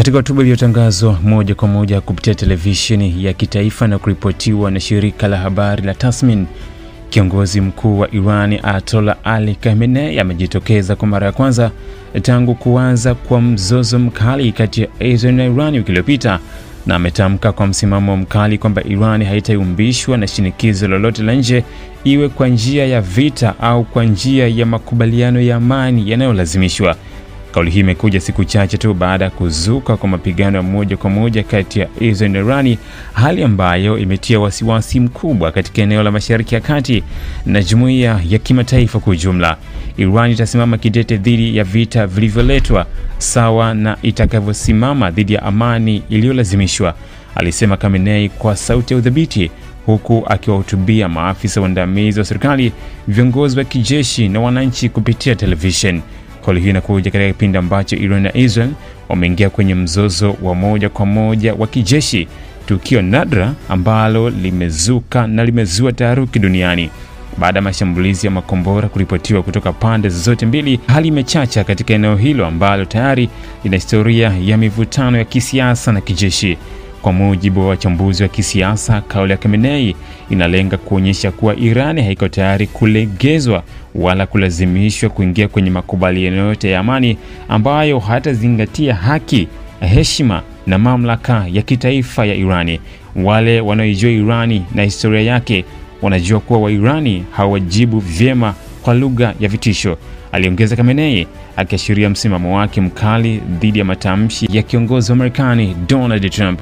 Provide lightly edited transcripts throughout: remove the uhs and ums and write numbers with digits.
Katika hotuba iliyotangazwa moja kwa moja kupitia televisheni ya kitaifa na kuripotiwa na shirika la habari la Tasmin, kiongozi mkuu wa Iran Ayatollah Ali Khamenei amejitokeza kwa mara ya kwanza tangu kuanza kwa mzozo mkali kati ya Israel na Iran wiki iliyopita, na ametamka kwa msimamo mkali kwamba Iran haitayumbishwa na shinikizo lolote la nje, iwe kwa njia ya vita au kwa njia ya makubaliano ya amani yanayolazimishwa. Kauli hii imekuja siku chache tu baada ya kuzuka kwa mapigano ya moja kwa moja kati ya Israel na Iran, hali ambayo imetia wasiwasi mkubwa katika eneo la Mashariki ya Kati na jumuiya ya kimataifa kwa ujumla. Iran itasimama kidete dhidi ya vita vilivyoletwa, sawa na itakavyosimama dhidi ya amani iliyolazimishwa, alisema Khamenei kwa sauti ya udhibiti, huku akiwahutubia maafisa waandamizi wa serikali, viongozi wa kijeshi na wananchi kupitia television. Kauli hii inakuja katika kipindi ambacho Iran na Israel wameingia kwenye mzozo wa moja kwa moja wa kijeshi, tukio nadra ambalo limezuka na limezua taharuki duniani. Baada ya mashambulizi ya makombora kuripotiwa kutoka pande zote mbili, hali imechacha katika eneo hilo ambalo tayari lina historia ya mivutano ya kisiasa na kijeshi. Kwa mujibu wa wachambuzi wa kisiasa, kauli ya Khamenei inalenga kuonyesha kuwa Iran haiko tayari kulegezwa wala kulazimishwa kuingia kwenye makubaliano yote ya amani ambayo hatazingatia haki, heshima na mamlaka ya kitaifa ya Irani. Wale wanaojua Irani na historia yake wanajua kuwa Wairani hawajibu vyema kwa lugha ya vitisho, aliongeza Khamenei, akiashiria msimamo wake mkali dhidi ya matamshi ya kiongozi wa Marekani Donald Trump.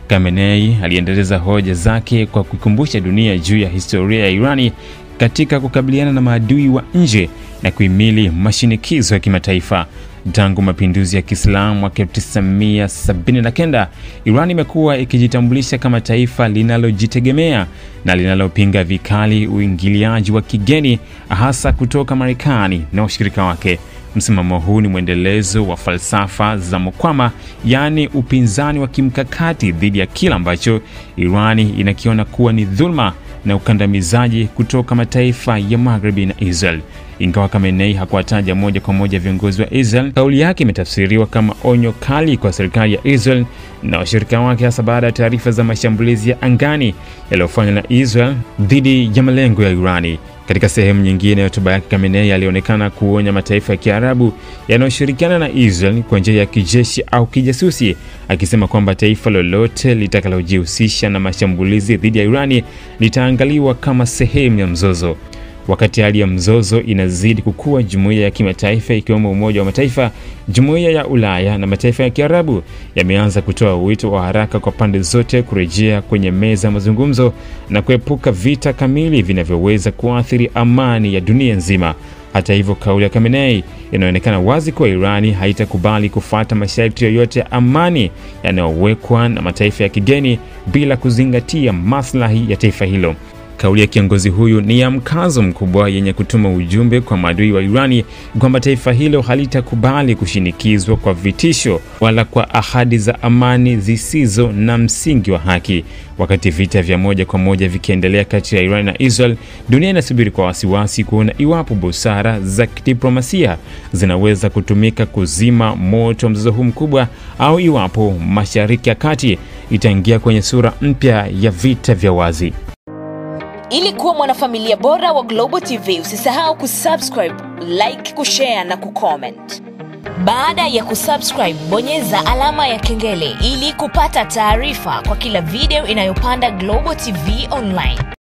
Khamenei aliendeleza hoja zake kwa kukumbusha dunia juu ya historia ya Irani katika kukabiliana na maadui wa nje na kuhimili mashinikizo ya kimataifa. Tangu mapinduzi ya Kiislamu mwaka 1979, Iran imekuwa ikijitambulisha kama taifa linalojitegemea na linalopinga vikali uingiliaji wa kigeni, hasa kutoka Marekani na washirika wake. Msimamo huu ni mwendelezo wa falsafa za mukwama, yani upinzani wa kimkakati dhidi ya kila ambacho Iran inakiona kuwa ni dhulma na ukandamizaji kutoka mataifa ya Magharibi na Israel. Ingawa Khamenei hakuwataja moja kwa moja viongozi wa Israel, kauli yake imetafsiriwa kama onyo kali kwa serikali ya Israel na washirika wake, hasa baada ya taarifa za mashambulizi ya angani yaliyofanywa na Israel dhidi ya malengo ya Irani. Katika sehemu nyingine ya hotuba yake, Khamenei alionekana kuonya mataifa ya Kiarabu yanayoshirikiana na Israel kwa njia ya kijeshi au kijasusi, akisema kwamba taifa lolote litakalojihusisha na mashambulizi dhidi ya Irani litaangaliwa kama sehemu ya mzozo. Wakati hali ya mzozo inazidi kukua, jumuiya ya kimataifa ikiwemo Umoja wa Mataifa, Jumuiya ya Ulaya na mataifa ya Kiarabu yameanza kutoa wito wa haraka kwa pande zote kurejea kwenye meza mazungumzo na kuepuka vita kamili vinavyoweza kuathiri amani ya dunia nzima. Hata hivyo, kauli ya Khamenei inaonekana wazi kuwa Irani haitakubali kufuata masharti yoyote ya amani yanayowekwa na mataifa ya kigeni bila kuzingatia maslahi ya taifa hilo. Kauli ya kiongozi huyu ni ya mkazo mkubwa, yenye kutuma ujumbe kwa maadui wa Irani kwamba taifa hilo halitakubali kushinikizwa kwa vitisho wala kwa ahadi za amani zisizo na msingi wa haki. Wakati vita vya moja kwa moja vikiendelea kati ya Iran na Israel, dunia inasubiri kwa wasiwasi kuona iwapo busara za kidiplomasia zinaweza kutumika kuzima moto wa mzozo huu mkubwa, au iwapo Mashariki ya Kati itaingia kwenye sura mpya ya vita vya wazi. Ili kuwa mwanafamilia bora wa Global TV, usisahau kusubscribe, like, kushare na kucomment. Baada ya kusubscribe, bonyeza alama ya kengele ili kupata taarifa kwa kila video inayopanda Global TV Online.